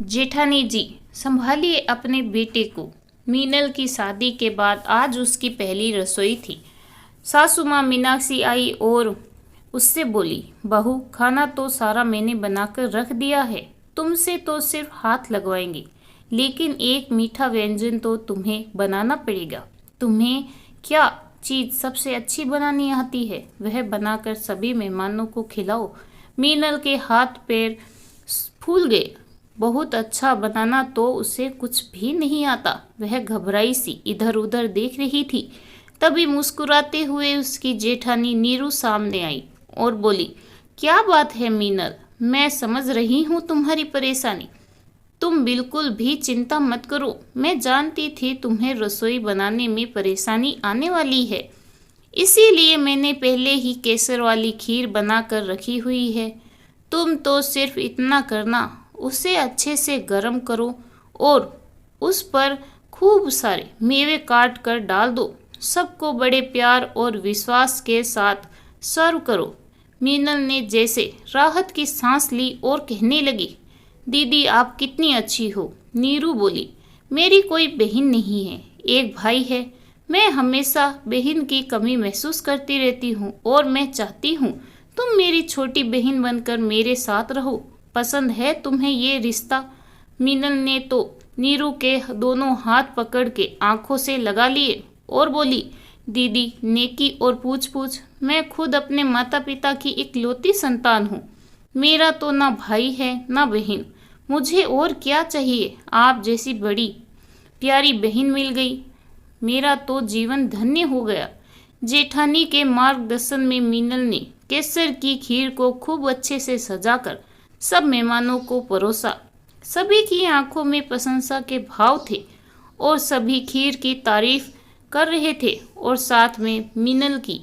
जेठानी जी, संभालिए अपने बेटे को। मीनल की शादी के बाद आज उसकी पहली रसोई थी। सासू माँ मीनाक्षी आई और उससे बोली, बहू, खाना तो सारा मैंने बनाकर रख दिया है, तुमसे तो सिर्फ हाथ लगवाएंगे, लेकिन एक मीठा व्यंजन तो तुम्हें बनाना पड़ेगा। तुम्हें क्या चीज़ सबसे अच्छी बनानी आती है, वह बनाकर सभी मेहमानों को खिलाओ। मीनल के हाथ पैर फूल गए। बहुत अच्छा बनाना तो उसे कुछ भी नहीं आता। वह घबराई सी इधर उधर देख रही थी। तभी मुस्कुराते हुए उसकी जेठानी नीरू सामने आई और बोली, क्या बात है मीनल, मैं समझ रही हूँ तुम्हारी परेशानी। तुम बिल्कुल भी चिंता मत करो, मैं जानती थी तुम्हें रसोई बनाने में परेशानी आने वाली है, इसीलिए मैंने पहले ही केसर वाली खीर बनाकर रखी हुई है। तुम तो सिर्फ इतना करना, उसे अच्छे से गर्म करो और उस पर खूब सारे मेवे काट कर डाल दो। सबको बड़े प्यार और विश्वास के साथ सर्व करो। मीनल ने जैसे राहत की सांस ली और कहने लगी, दीदी आप कितनी अच्छी हो। नीरू बोली, मेरी कोई बहन नहीं है, एक भाई है। मैं हमेशा बहन की कमी महसूस करती रहती हूँ और मैं चाहती हूँ तुम मेरी छोटी बहन बनकर मेरे साथ रहो। पसंद है तुम्हें ये रिश्ता? मीनल ने तो नीरू के दोनों हाथ पकड़ के आंखों से लगा लिए और बोली, दीदी नेकी और पूछ पूछ, मैं खुद अपने माता पिता की इकलौती संतान हूँ। मेरा तो ना भाई है ना बहन, मुझे और क्या चाहिए। आप जैसी बड़ी प्यारी बहन मिल गई, मेरा तो जीवन धन्य हो गया। जेठानी के मार्गदर्शन में मीनल ने केसर की खीर को खूब अच्छे से सजाकर सब मेहमानों को परोसा। सभी की आंखों में प्रशंसा के भाव थे और सभी खीर की तारीफ कर रहे थे। और साथ में मीनल की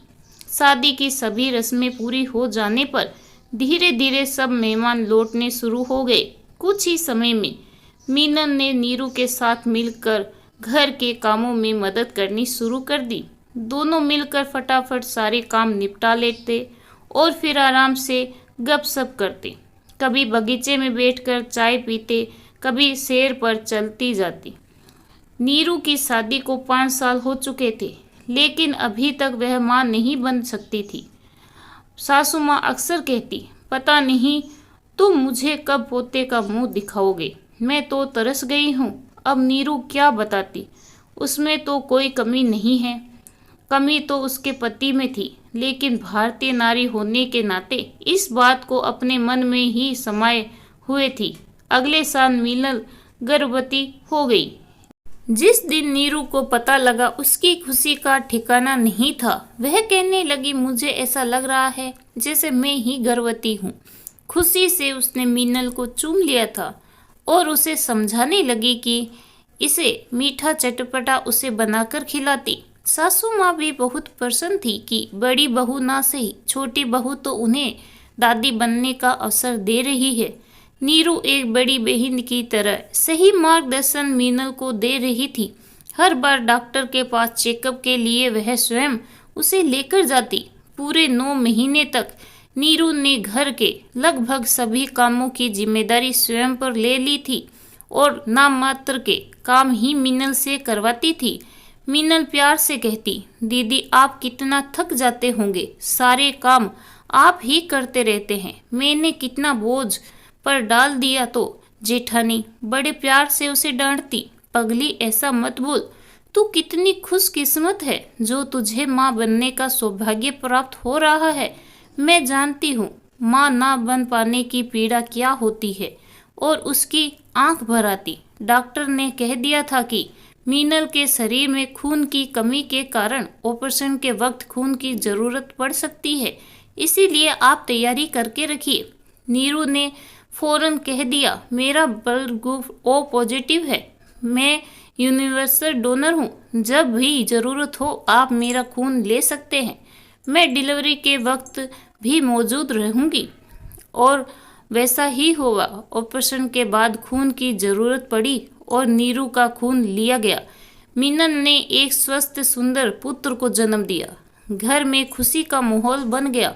शादी की सभी रस्में पूरी हो जाने पर धीरे धीरे सब मेहमान लौटने शुरू हो गए। कुछ ही समय में मीनल ने नीरू के साथ मिलकर घर के कामों में मदद करनी शुरू कर दी। दोनों मिलकर फटाफट सारे काम निपटा लेते और फिर आराम से गपशप करते। कभी बगीचे में बैठकर चाय पीते, कभी सैर पर चलती जाती। नीरू की शादी को 5 साल हो चुके थे, लेकिन अभी तक वह माँ नहीं बन सकती थी। सासू माँ अक्सर कहती, पता नहीं तुम मुझे कब पोते का मुंह दिखाओगे। मैं तो तरस गई हूँ। अब नीरू क्या बताती, उसमें तो कोई कमी नहीं है। कमी तो उसके पति में थी, लेकिन भारतीय नारी होने के नाते इस बात को अपने मन में ही समाये हुए थी। अगले साल मीनल गर्भवती हो गई। जिस दिन नीरू को पता लगा, उसकी खुशी का ठिकाना नहीं था। वह कहने लगी, मुझे ऐसा लग रहा है जैसे मैं ही गर्भवती हूँ। खुशी से उसने मीनल को चूम लिया था और उसे समझाने लगी कि इसे मीठा चटपटा उसे बनाकर खिलाती। सासू माँ भी बहुत प्रसन्न थी कि बड़ी बहू ना सही, छोटी बहू तो उन्हें दादी बनने का अवसर दे रही है। नीरू एक बड़ी बहन की तरह सही मार्गदर्शन मीनल को दे रही थी। हर बार डॉक्टर के पास चेकअप के लिए वह स्वयं उसे लेकर जाती। पूरे 9 महीने तक नीरू ने घर के लगभग सभी कामों की जिम्मेदारी स्वयं पर ले ली थी और नाम मात्र के काम ही मीनल से करवाती थी। मीनल प्यार से कहती, दीदी आप कितना थक जाते होंगे, सारे काम आप ही करते रहते हैं, मैंने कितना बोझ पर डाल दिया। तो जेठानी बड़े प्यार से उसे डांटती, पगली ऐसा मत बोल, तू कितनी खुशकिस्मत है जो तुझे माँ बनने का सौभाग्य प्राप्त हो रहा है। मैं जानती हूँ माँ ना बन पाने की पीड़ा क्या होती है। और उसकी आंख भर आती। डॉक्टर ने कह दिया था कि मीनल के शरीर में खून की कमी के कारण ऑपरेशन के वक्त खून की जरूरत पड़ सकती है, इसीलिए आप तैयारी करके रखिए। नीरू ने फौरन कह दिया, मेरा ब्लड ग्रुप ओ पॉजिटिव है, मैं यूनिवर्सल डोनर हूँ, जब भी जरूरत हो आप मेरा खून ले सकते हैं। मैं डिलीवरी के वक्त भी मौजूद रहूँगी। और वैसा ही हुआ। ऑपरेशन के बाद खून की जरूरत पड़ी और नीरू का खून लिया गया। मीनल ने एक स्वस्थ सुंदर पुत्र को जन्म दिया। घर में खुशी का माहौल बन गया।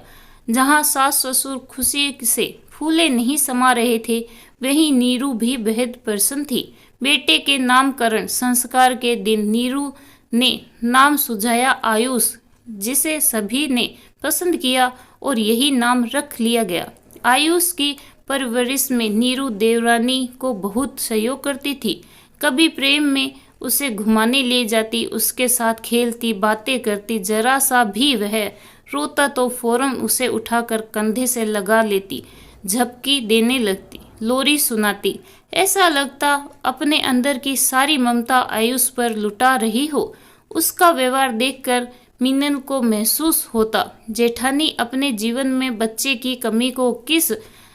जहां सास ससुर खुशी से फूले नहीं समा रहे थे, वहीं नीरू भी बेहद प्रसन्न थी। बेटे के नामकरण संस्कार के दिन नीरू ने नाम सुझाया आयुष, जिसे सभी ने पसंद किया और यही नाम रख लिया गया। आयुष की परवरिश में नीरू देवरानी को बहुत सहयोग करती थी। कभी प्रेम में उसे घुमाने ले जाती, उसके साथ खेलती, बातें करती। जरा सा भी वह रोता तो फौरन उसे उठाकर कंधे से लगा लेती, झपकी देने लगती, लोरी सुनाती। ऐसा लगता अपने अंदर की सारी ममता आयुष पर लुटा रही हो। उसका व्यवहार देखकर मीनल को महसूस होता, जेठानी अपने जीवन में बच्चे की कमी को किस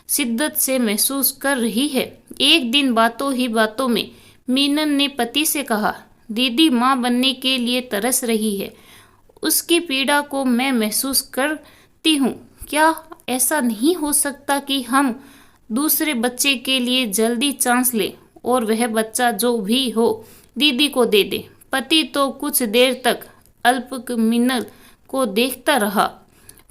शिद्दत से महसूस कर रही है। एक दिन बातों ही बातों में मीनल ने पति से कहा, दीदी माँ बनने के लिए तरस रही है। उसकी पीड़ा को मैं महसूस करती हूँ। क्या ऐसा नहीं हो सकता कि हम दूसरे बच्चे के लिए जल्दी चांस लें और वह बच्चा जो भी हो दीदी को दे दे। पति तो कुछ देर तक अल्प मीनल को देखता रहा,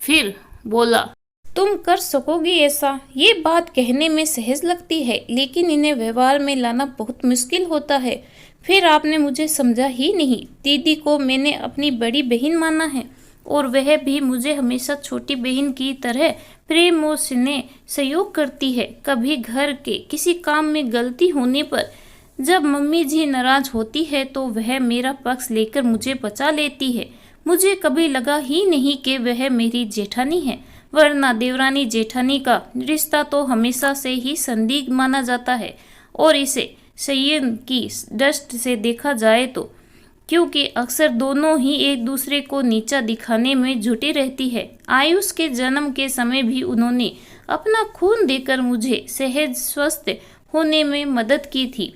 फिर बोला, तुम कर सकोगी ऐसा? ये बात कहने में सहज लगती है, लेकिन इन्हें व्यवहार में लाना बहुत मुश्किल होता है। फिर आपने मुझे समझा ही नहीं। दीदी को मैंने अपनी बड़ी बहन माना है और वह भी मुझे हमेशा छोटी बहन की तरह प्रेम और स्नेह सहयोग करती है। कभी घर के किसी काम में गलती होने पर जब मम्मी जी नाराज होती है तो वह मेरा पक्ष लेकर मुझे बचा लेती है। मुझे कभी लगा ही नहीं कि वह मेरी जेठानी है, वरना देवरानी जेठानी का रिश्ता तो हमेशा से ही संदिग्ध माना जाता है। और इसे संयम की दृष्टि से देखा जाए तो, क्योंकि अक्सर दोनों ही एक दूसरे को नीचा दिखाने में जुटी रहती है। आयुष के जन्म के समय भी उन्होंने अपना खून देकर मुझे सहज स्वस्थ होने में मदद की थी।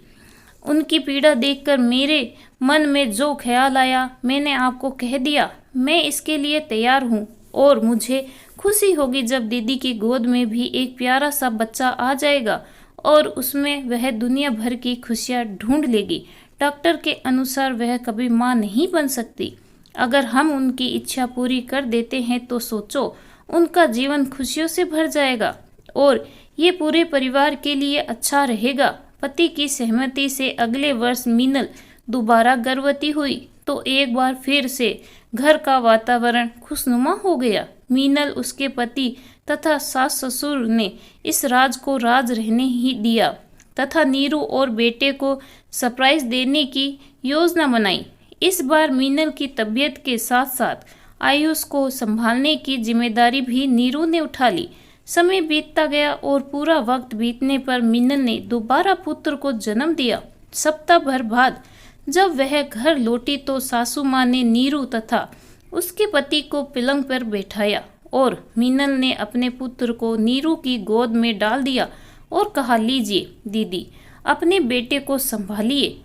उनकी पीड़ा देखकर मेरे मन में जो ख्याल आया मैंने आपको कह दिया। मैं इसके लिए तैयार हूँ और मुझे खुशी होगी जब दीदी की गोद में भी एक प्यारा सा बच्चा आ जाएगा और उसमें वह दुनिया भर की खुशियाँ ढूंढ लेगी। डॉक्टर के अनुसार वह कभी माँ नहीं बन सकती। अगर हम उनकी इच्छा पूरी कर देते हैं तो सोचो, उनका जीवन खुशियों से भर जाएगा और ये पूरे परिवार के लिए अच्छा रहेगा। पति की सहमति से अगले वर्ष मीनल दोबारा गर्भवती हुई तो एक बार फिर से घर का वातावरण खुशनुमा हो गया। मीनल, उसके पति तथा सास ससुर ने इस राज को राज रहने ही दिया तथा नीरू और बेटे को सरप्राइज देने की योजना बनाई। इस बार मीनल की तबीयत के साथ साथ आयुष को संभालने की जिम्मेदारी भी नीरू ने उठा ली। समय बीतता गया और पूरा वक्त बीतने पर मीनल ने दोबारा पुत्र को जन्म दिया। सप्ताह भर बाद जब वह घर लौटी तो सासू माँ ने नीरू तथा उसके पति को पलंग पर बैठाया और मीनल ने अपने पुत्र को नीरू की गोद में डाल दिया और कहा, लीजिए दीदी, अपने बेटे को संभालिए।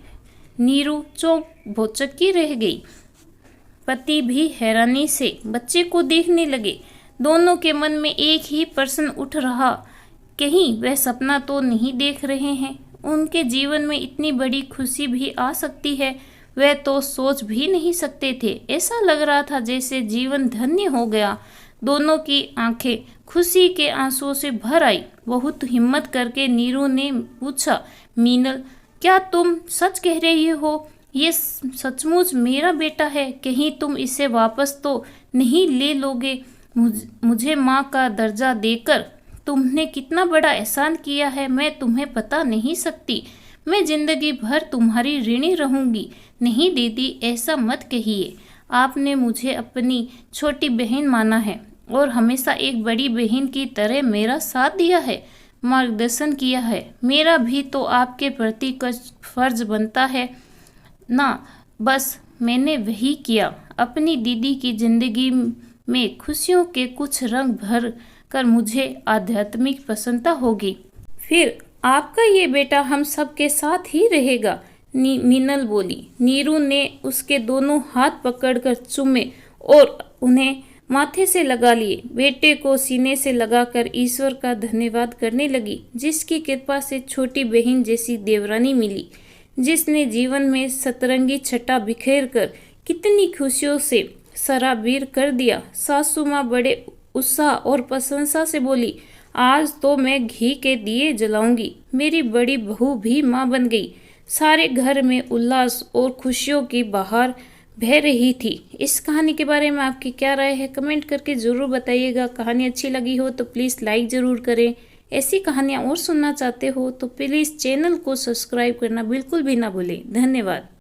नीरू चौंक भौचक्की रह गई। पति भी हैरानी से बच्चे को देखने लगे। दोनों के मन में एक ही प्रश्न उठ रहा, कहीं वह सपना तो नहीं देख रहे हैं? उनके जीवन में इतनी बड़ी खुशी भी आ सकती है, वह तो सोच भी नहीं सकते थे। ऐसा लग रहा था जैसे जीवन धन्य हो गया। दोनों की आंखें खुशी के आंसुओं से भर आई। बहुत हिम्मत करके नीरू ने पूछा, मीनल, क्या तुम सच कह रही हो? ये सचमुच मेरा बेटा है? कहीं तुम इसे वापस तो नहीं ले लोगे? मुझे माँ का दर्जा देकर तुमने कितना बड़ा एहसान किया है, मैं तुम्हें बता नहीं सकती। मैं जिंदगी भर तुम्हारी ऋणी रहूंगी। नहीं दीदी, ऐसा मत कहिए। आपने मुझे अपनी छोटी बहन माना है और हमेशा एक बड़ी बहन की तरह मेरा साथ दिया है, मार्गदर्शन किया है। मेरा भी तो आपके प्रति कुछ फर्ज बनता है ना। बस मैंने वही किया। अपनी दीदी की जिंदगी में खुशियों के कुछ रंग भर कर मुझे आध्यात्मिक प्रसन्नता होगी। फिर आपका ये बेटा हम सबके साथ ही रहेगा, मीनल बोली। नीरू ने उसके दोनों हाथ पकड़कर चूमे और उन्हें माथे से लगा लिए। बेटे को सीने से लगाकर ईश्वर का धन्यवाद करने लगी, जिसकी कृपा से छोटी बहन जैसी देवरानी मिली, जिसने जीवन में सतरंगी छटा बिखेर कर कितनी खुशियों से सराबीर कर दिया। सासू माँ बड़े उत्साह और प्रशंसा से बोली, आज तो मैं घी के दिए जलाऊंगी। मेरी बड़ी बहू भी माँ बन गई। सारे घर में उल्लास और खुशियों की बहार बह रही थी। इस कहानी के बारे में आपकी क्या राय है, कमेंट करके ज़रूर बताइएगा। कहानी अच्छी लगी हो तो प्लीज़ लाइक ज़रूर करें। ऐसी कहानियाँ और सुनना चाहते हो तो प्लीज़ चैनल को सब्सक्राइब करना बिल्कुल भी ना भूलें। धन्यवाद।